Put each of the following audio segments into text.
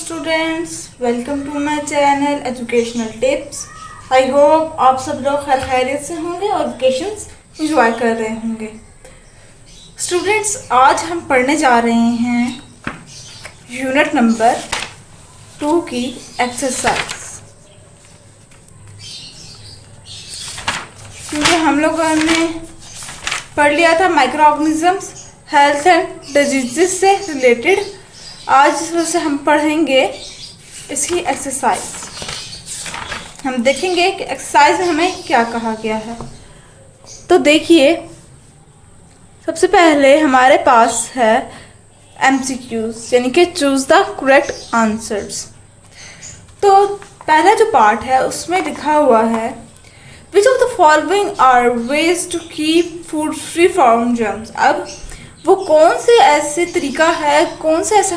Students, welcome to my channel educational tips. I hope आप सब लोग खैर खैरियत से होंगे और वेकेशंस एंजॉय कर रहे होंगे। स्टूडेंट्स, आज हम पढ़ने जा रहे हैं यूनिट नंबर 2 की एक्सरसाइज, क्योंकि हम लोगों ने पढ़ लिया था micro organisms health and diseases से रिलेटेड। आज इस वजह से हम पढ़ेंगे इसकी एक्सरसाइज। हम देखेंगे कि एक्सरसाइज में हमें क्या कहा गया है। तो देखिए, सबसे पहले हमारे पास है MCQs, यानी कि चूज द करेक्ट आंसर्स। तो पहला जो पार्ट है उसमें लिखा हुआ है which of the following are ways to keep food free from germs. अब वो कौन से ऐसे तरीका है, कौन से ऐसा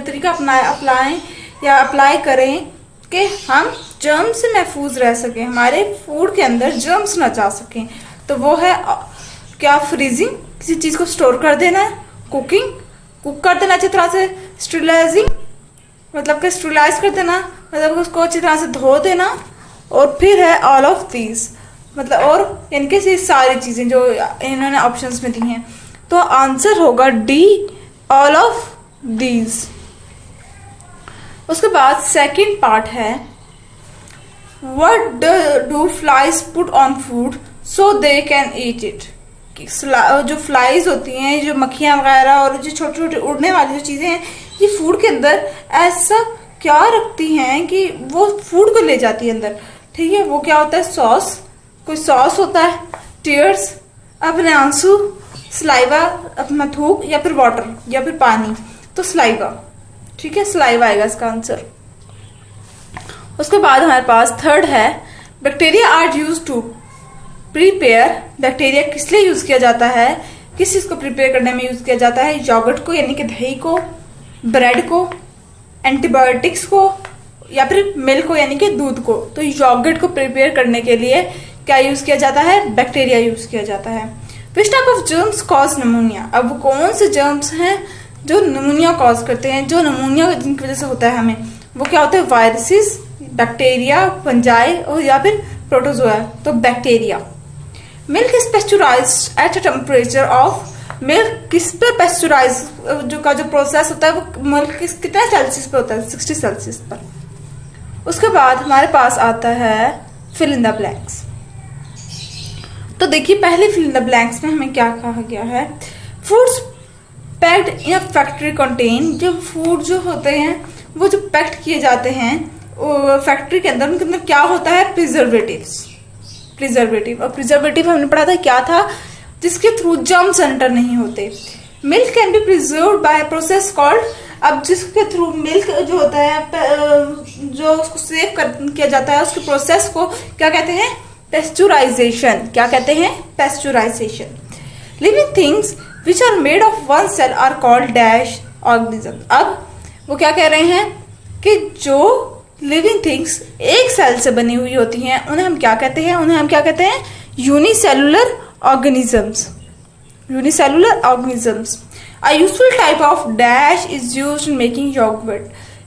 तरीका अप्लाई करें कि हम जर्म से महफूज रह सकें, हमारे फूड के अंदर जर्म्स ना जा सकें। तो वो है क्या, फ्रीजिंग, किसी चीज़ को स्टोर कर देना, कुक कर देना अच्छी तरह से, स्टेरिलाइजिंग मतलब कि स्टेरिलाइज कर देना, मतलब उसको अच्छी तरह से धो देना, और फिर है ऑल ऑफ दीज, मतलब और इनके सारी चीज़ें जो इन्होंने ऑप्शंस में दी हैं। तो आंसर होगा डी, ऑल ऑफ दीज। उसके बाद सेकंड पार्ट है what do flies put on food so they can eat it. जो फ्लाइज होती हैं, जो मक्खियां वगैरह और जो छोटे छोटे उड़ने वाली जो चीजें हैं, ये फूड के अंदर ऐसा क्या रखती हैं कि वो फूड को ले जाती है अंदर। ठीक है, वो क्या होता है, सॉस, कोई सॉस होता है, टीयर्स अपने आंसू, स्लाइवा अपना थूक, या फिर वाटर या फिर पानी। तो स्लाइवा, ठीक है, स्लाइवा आएगा इसका आंसर। उसके बाद हमारे पास थर्ड है bacteria are use to prepare. Bacteria किस लिए यूज किया जाता है, किस चीज को प्रिपेयर करने में यूज किया जाता है, योगर्ट को यानी कि दही को, ब्रेड को, एंटीबायोटिक्स को, या फिर मिल्क को यानी कि दूध को। तो योगर्ट को प्रिपेयर करने के लिए क्या यूज किया जाता है, बैक्टीरिया यूज किया जाता है। Which type of germs cause pneumonia. अब वो कौन से जर्म्स हैं जो निमोनिया कॉज करते हैं, जो निमोनिया जिनकी वजह से होता है हमें, वो क्या होते हैं, वायरसेस, बैक्टीरिया, फंजाई और या फिर प्रोटोजोआ। तो bacteria. Milk is pasteurized at a temperature of, milk किस पे पेस्चुराइज जो प्रोसेस होता है वो मिल्क कितने सेल्सियस पे होता है, 60 सेल्सियस पर। उसके बाद हमारे पास आता है फिल इन द ब्लैंक्स। तो देखिए, पहले फिल इन द ब्लैंक्स में हमें क्या कहा गया है, foods packed in a factory contain. जो फूड जो होते हैं वो जो पैक्ड किए जाते हैं फैक्ट्री के अंदर, उनके अंदर क्या होता है, प्रिजर्वेटिव। और प्रिजर्वेटिव हमने पढ़ा था क्या था, जिसके थ्रू जर्म्स एंटर नहीं होते। Milk can be preserved by process called. अब जिसके थ्रू मिल्क जो होता है, जो उसको सेव किया जाता है, उसके प्रोसेस को क्या कहते हैं, पेस्चुराइजेशन। क्या कहते हैं, pasteurization. Living things which are made of one cell are called dash organism. अब वो क्या कह रहे हैं कि जो लिविंग थिंग्स एक सेल से बनी हुई होती हैं उन्हें हम क्या कहते हैं, उन्हें हम क्या कहते हैं, unicellular organisms. Unicellular organisms. A useful type of dash is used in making yoghurt.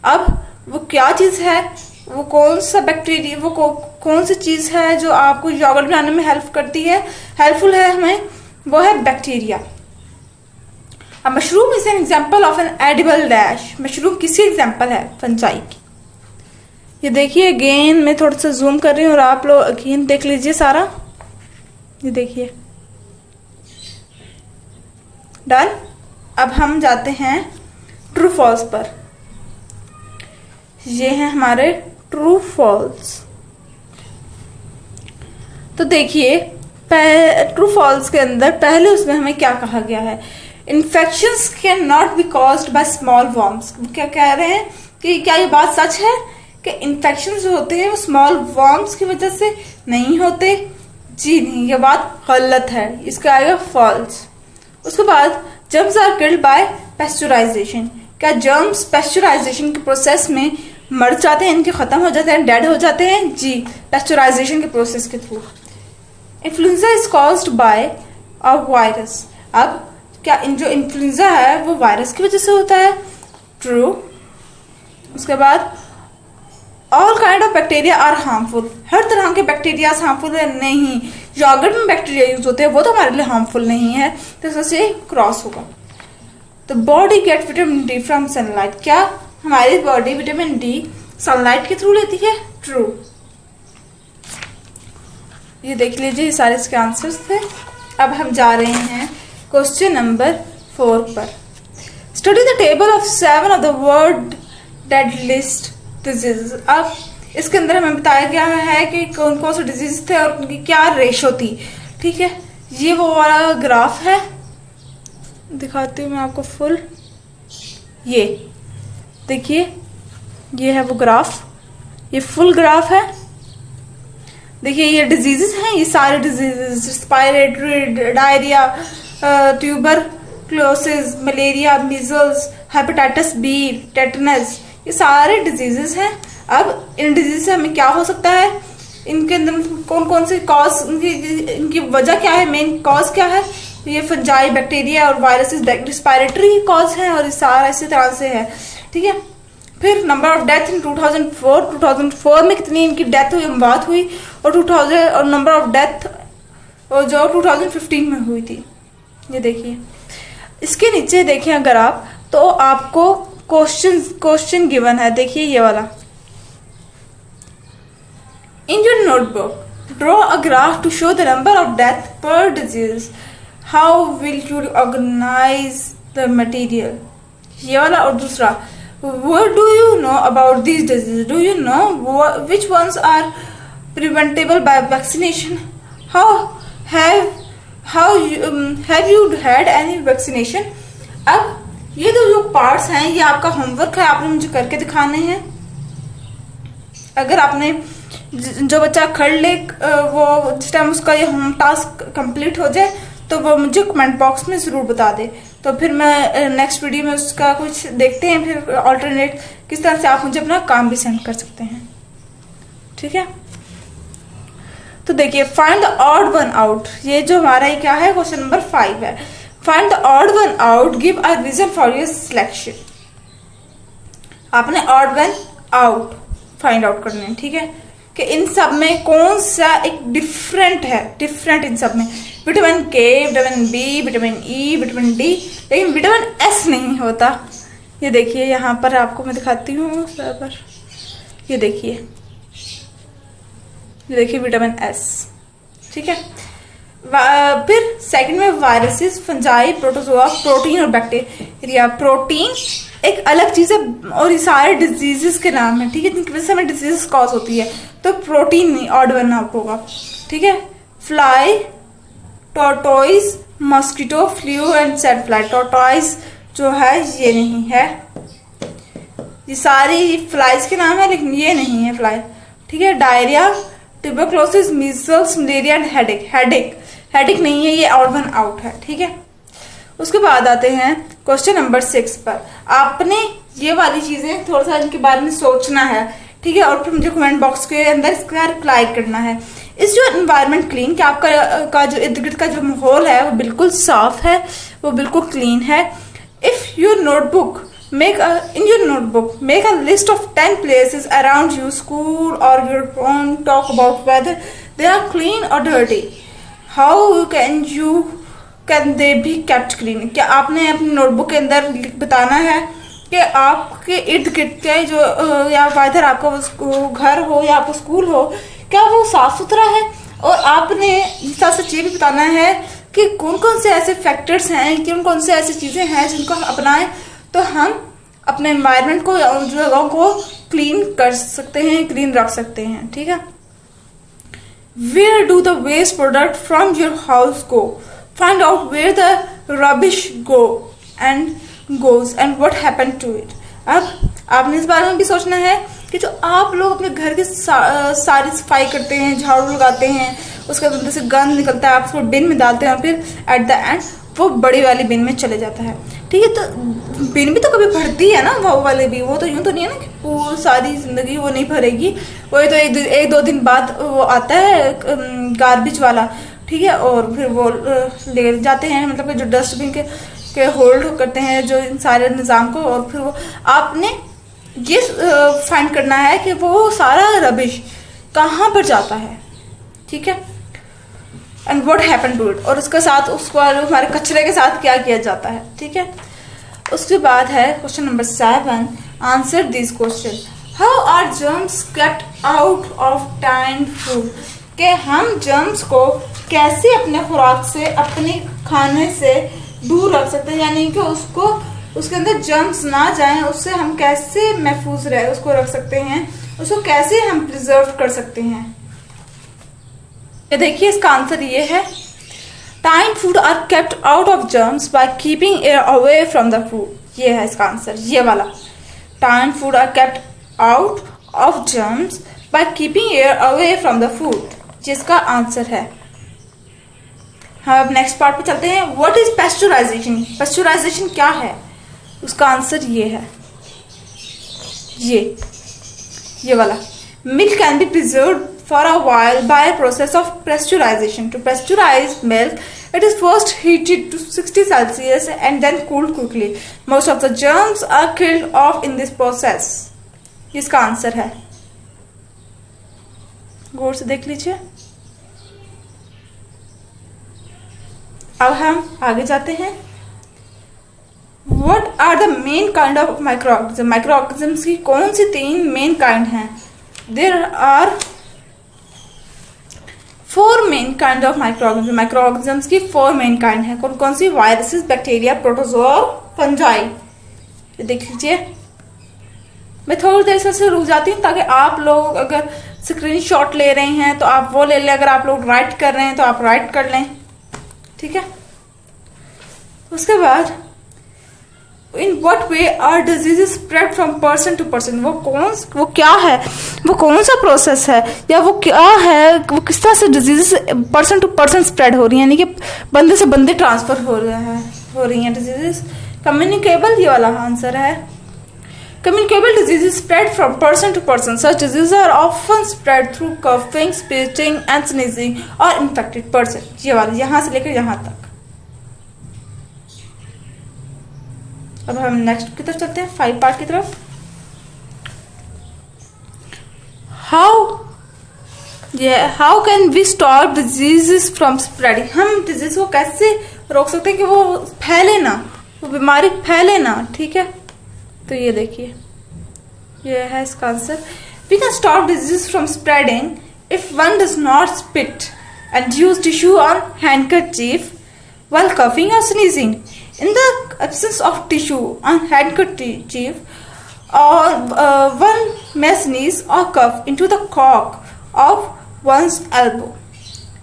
अब वो क्या चीज है, वो कौन सा बैक्टीरिया, वो कौन सी चीज है जो आपको योगर्ट बनाने में हेल्प करती है, हेल्पफुल है हमें, वो है बैक्टीरिया। अब mushroom is an example of an edible dash. Mushroom किसी एग्जाम्पल है, फंजाई की। ये देखिए, अगेन मैं थोड़ा सा जूम कर रही हूँ और आप लोग अगेन देख लीजिए सारा। ये देखिए, डन। अब हम जाते हैं ट्रू फॉल्स पर। ये है हमारे ट्रू फॉल्स। तो देखिए, ट्रू फॉल्स के अंदर पहले उसमें हमें क्या कहा गया है, infections can not B caused by small worms. क्या कह रहे हैं कि क्या ये बात सच है कि इन्फेक्शन जो होते हैं वो स्मॉल वर्म्स की वजह से नहीं होते? जी नहीं, ये बात गलत है, इसका आएगा फॉल्स। उसके बाद जर्म्स आर किल्ड बाय पेस्चुराइजेशन। क्या जर्म्स पेस्चुराइजेशन के प्रोसेस में मर जाते हैं, इनके खत्म हो जाते हैं, डेड हो जाते हैं? जी, पेस्चुराइजेशन के प्रोसेस के through. Influenza is caused by a virus. अब क्या जो इन्फ्लुएंजा है वो वायरस की वजह से होता है? ट्रू। उसके बाद all kind of bacteria are harmful, हर तरह के बैक्टीरिया हार्मफुल है नहीं। यॉगर्ट में बैक्टीरिया यूज होते हैं वो तो हमारे लिए हार्मफुल नहीं है, तो इससे क्रॉस होगा। तो body get vitamin D from sunlight, क्या हमारी बॉडी विटामिन डी सनलाइट के थ्रू लेती है? ट्रू। ये देख लीजिए, ये सारे इसके आंसर्स थे। अब हम जा रहे हैं क्वेश्चन नंबर 4 पर। Study the table of 7 of the world deadliest disease. अब इसके अंदर हमें बताया गया है कि कौन कौन से डिजीज थे और उनकी क्या रेशो थी। ठीक है, ये वो वाला ग्राफ है, दिखाती हूँ मैं आपको फुल। ये देखिए, ये है वो ग्राफ, ये फुल ग्राफ है। देखिए ये डिजीजेस हैं, ये सारे diseases, respiratory, diarrhoea, tuberculosis, malaria, measles, hepatitis B, tetanus, ये सारे डिजीजेस हैं। अब इन डिजीज से हमें क्या हो सकता है, इनके अंदर कौन कौन से कॉज, इनकी वजह क्या है, मेन कॉज क्या है? ये फंजाई, बैक्टीरिया और वायरसेस रेस्पिरेटरी कॉज है और ये सारा इसी तरह से है। ठीक है, फिर नंबर ऑफ डेथ इन 2004 में कितनी इनकी डेथ हुई, मौत हुई, और 2000 और नंबर ऑफ डेथ जो 2015 में हुई थी। ये देखिए, इसके नीचे देखिए अगर आप, तो आपको क्वेश्चन गिवन है। देखिए ये वाला, in your notebook draw a graph to show the number of death per disease, how will you organize the material. ये वाला, और दूसरा, what do you know about these diseases? Do you know which ones are preventable by vaccination? Have you had any vaccination? अब ये जो parts हैं, ये आपका होमवर्क है, आपने मुझे करके दिखाने हैं। अगर आपने जो बच्चा कर ले वो जिस टाइम उसका ये होम टास्क कंप्लीट हो जाए तो वो मुझे कमेंट बॉक्स में जरूर बता दे, तो फिर मैं नेक्स्ट वीडियो में उसका कुछ देखते हैं, फिर ऑल्टरनेट किस तरह से आप मुझे अपना काम भी सेंड कर सकते हैं। ठीक है, तो देखिए, find the odd one out. ये जो हमारा ये क्या है, क्वेश्चन नंबर 5 है। Find the odd one out, give a reason for your selection. आपने odd one out find out करना है। ठीक है, कि इन सब में कौन सा एक डिफरेंट है, डिफरेंट इन सब में vitamin K, vitamin B, vitamin E, vitamin D, लेकिन विटामिन एस नहीं होता। ये देखिए यहाँ पर आपको मैं दिखाती हूँ पर, ये देखिए विटामिन एस। ठीक है, फिर सेकंड में वायरसेस, फंजाई, प्रोटोजोआ, प्रोटीन और बैक्टीरिया। प्रोटीन एक अलग चीज है और ये सारे डिजीजेस के नाम है। ठीक है, जिनकी वजह से हमें डिजीज कॉज होती है, तो प्रोटीन नहीं, ऑड वन आउट होगा। ठीक है, fly, tortoise, mosquito, flu and said fly. Tortoise जो है ये नहीं है, ये सारी फ्लाइज के नाम है लेकिन ये नहीं है फ्लाई। ठीक है, diarrhoea, tuberculosis, measles, malaria and headache नहीं है, ये ऑड वन आउट है। ठीक है, उसके बाद आते हैं क्वेश्चन नंबर 6 पर। आपने ये वाली चीजें थोड़ा सा इनके बारे में सोचना है। ठीक है, और फिर मुझे कमेंट बॉक्स के अंदर इसका रिप्लाई करना है। इस जो एनवायरनमेंट क्लीन, कि आपका जो इर्द गिर्द का जो माहौल है वो बिल्कुल साफ है, वो बिल्कुल क्लीन है। If your notebook make a list of 10 places around you, school or your home, talk about whether they are clean or dirty. How can they be kept clean? क्या आपने अपनी नोटबुक के अंदर बताना है कि आपके इर्द गिर्द के जो या इधर आपका वो घर हो या आपका स्कूल हो, क्या वो साफ सुथरा है। और आपने इस तरह से ये भी बताना है कि कौन कौन से ऐसे फैक्टर्स हैं, कौन कौन से ऐसी चीजें हैं जिनको हम अपनाएं तो हम अपने एनवायरनमेंट को, जगहों को क्लीन कर सकते हैं, क्लीन रख सकते हैं। ठीक है, where do the waste product from your house go, find out where the rubbish goes and what happen to it. अब आपने इस बारे में भी सोचना है कि जो आप लोग अपने घर की सारी सफाई करते हैं, झाड़ू लगाते हैं, उसके अंदर से गंद निकलता है, आप उसको बिन में डालते हैं, फिर एट द एंड वो बड़ी वाली बिन में चले जाता है। ठीक है, तो बिन भी तो कभी भरती है ना, वो वाले भी, वो तो यूं तो नहीं है ना कि पूरी सारी जिंदगी वो नहीं भरेगी, वही तो एक दो दिन बाद वो आता है गार्बेज वाला। ठीक है, और फिर वो ले जाते हैं, मतलब कि जो डस्टबिन के होल्ड करते हैं जो इन सारे निज़ाम को, और फिर वो आपने ये फाइंड करना है कि वो सारा रबिश कहाँ पर जाता है, ठीक है, and what happen to it, और उसके साथ उसको हमारे कचरे के साथ क्या किया जाता है, ठीक है। उसके बाद है question number 7, answer this question. How are germs kept out of tinned food, कि हम जर्म्स को कैसे अपने खुराक से, अपने खाने से दूर रख सकते हैं, यानी कि उसको, उसके अंदर जर्म्स ना जाएं, उससे हम कैसे महफूज रहे उसको रख सकते हैं, उसको कैसे हम प्रिजर्व कर सकते हैं। ये देखिए इसका आंसर ये है, tinned food are kept out of germs by keeping air away from the food. ये है इसका आंसर, ये वाला, tinned food are kept out of germs by keeping air away from the food, जिसका आंसर है। हम अब नेक्स्ट पार्ट पे चलते हैं। व्हाट इज पेस्चराइजेशन, पेस्चराइजेशन क्या है, उसका आंसर ये है, ये वाला, milk can be preserved for a while by a process of pasteurization. To pasteurize milk, it is first heated to 60 Celsius and then cooled quickly. Most of the germs are killed off in this process. इसका answer है, गौर से देख लीजिए। अब हम आगे जाते हैं। What are the main kind of microorganisms? Microorganisms की कौन सी 3 मेन काइंड हैं? There are 4 main kind of microorganism, microorganisms की 4 मेन काइंड है। कौन कौन सी? Viruses, bacteria, protozoa, fungi. देख लीजिए, मैं थोड़ी देर से रुक जाती हूँ ताकि आप लोग अगर स्क्रीनशॉट ले रहे हैं तो आप वो ले लें, अगर आप लोग राइट कर रहे हैं तो आप राइट कर लें, ठीक है। उसके बाद in what way are diseases spread from person to person, वो क्या है, वो कौन सा प्रोसेस है, या वो क्या है, वो किस तरह से diseases person to person spread हो रही है, यानी कि बंदे से बंदे ट्रांसफर हो रही हैं डिजीजेस। कम्युनिकेबल, ये वाला आंसर है। Communicable diseases spread from person to person, such diseases are often spread through coughing, spitting and sneezing और इन्फेक्टेड पर्सन। ये वाला, यहाँ से लेकर यहाँ तक। अब हम नेक्स्ट की तरफ चलते हैं, 5 पार्ट की तरफ। How can we stop diseases from spreading, हम डिजीज को कैसे रोक सकते हैं कि वो फैले ना, वो बीमारी फैले ना, ठीक है। तो ये देखिए, ये है इसका answer. We can stop disease from spreading if one does not spit and use tissue on handkerchief while coughing or sneezing. In the absence of tissue on handkerchief, or one may sneeze or cough into the cock of one's elbow.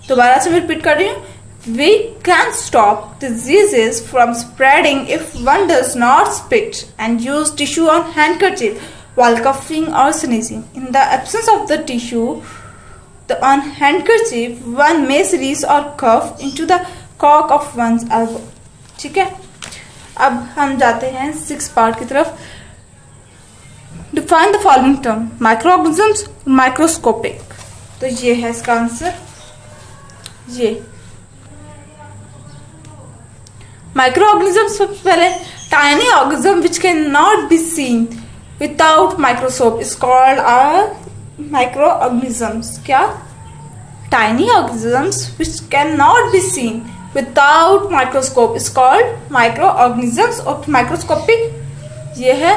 दोबारा से मैं repeat कर रही हूँ। We can stop diseases from spreading if one does not spit and use tissue on handkerchief while coughing or sneezing. In the absence of the tissue on handkerchief, one may sneeze or cough into the कॉक of one's elbow, ठीक है। अब हम जाते हैं 6 part की तरफ। Define the following term, microorganisms, microscopic. तो ये है इसका आंसर, ये माइक्रोऑर्गेनिज्म्स। सबसे पहले, tiny organism which can not be seen without microscope is called a microorganisms. क्या? Tiny organisms which can not be seen without microscope is called microorganisms or microscopic. ये है,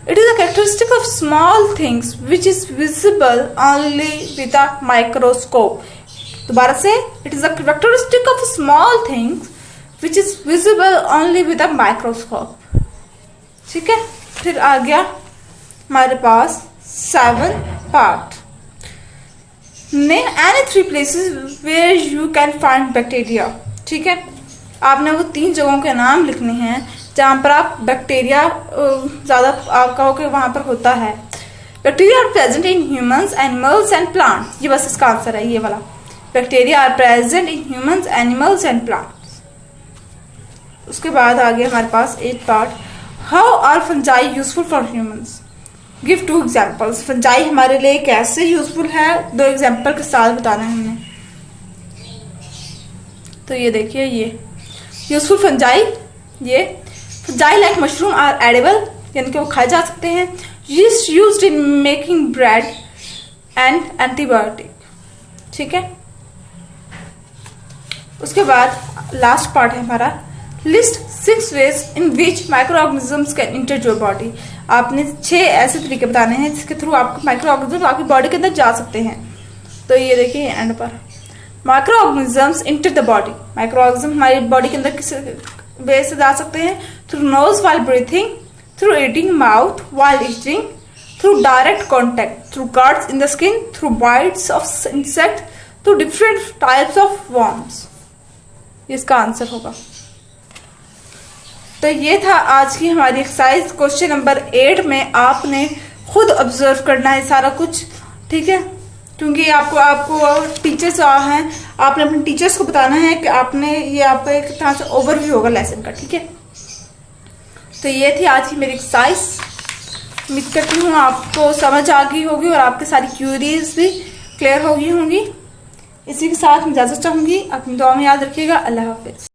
it is a characteristic of small things which is visible only with a microscope. दोबारा से, it is a characteristic of small things which is visible only with a microscope, ठीक है। फिर आ गया हमारे पास 7 part. Name any 3 places where you can find bacteria, ठीक है। आपने वो 3 जगहों के नाम लिखने हैं जहाँ पर आप बैक्टीरिया ज़्यादा आप कहोगे वहाँ पर होता है। Bacteria are present in humans, animals and plants. ये बस इसका आंसर है, ये वाला। Bacteria are present in humans, animals and plants. उसके बाद आ गया हमारे पास 8 part. How are fungi useful for humans, give 2 examples. Fungi हमारे लिए कैसे यूजफुल है, 2 एग्जाम्पल के साथ बताना है हमने। तो ये देखिए, ये यूजफुल फंजाई, ये fungi like mushroom are edible, यानी कि वो खाए जा सकते हैं। Yeast used in making bread and antibiotic. ठीक है, उसके बाद लास्ट पार्ट है हमारा, list 6 ways in which micro organisms can enter your body. आपने 6 ऐसे तरीके बताने हैं जिसके थ्रू आपको माइक्रो ऑर्गेनिज्म आपकी बॉडी के अंदर जा सकते हैं। तो ये देखिए एंड पर, micro organisms enter the body. Micro organism हमारी बॉडी के अंदर किस वे से जा सकते हैं? Through nose while breathing, through eating mouth while eating, through direct contact, through cuts in the skin, through bytes of insect, through different types of worms. इसका answer होगा। तो ये था आज की हमारी एक्सरसाइज। क्वेश्चन नंबर 8 में आपने खुद ऑब्जर्व करना है सारा कुछ, ठीक है, क्योंकि आपको टीचर्स हैं, आपने अपने टीचर्स को बताना है कि आपने ये आपका एक तरह से ओवरव्यू होगा लेसन का। ठीक है, तो ये थी आज की मेरी एक्सरसाइज। उम्मीद करती हूँ आपको समझ आ गई होगी और आपकी सारी क्यूरीज भी क्लियर हो गई होंगी। इसी के साथ मैं इजाजत चाहूंगी। अपनी दुआ में याद रखिएगा। अल्लाह हाफिज।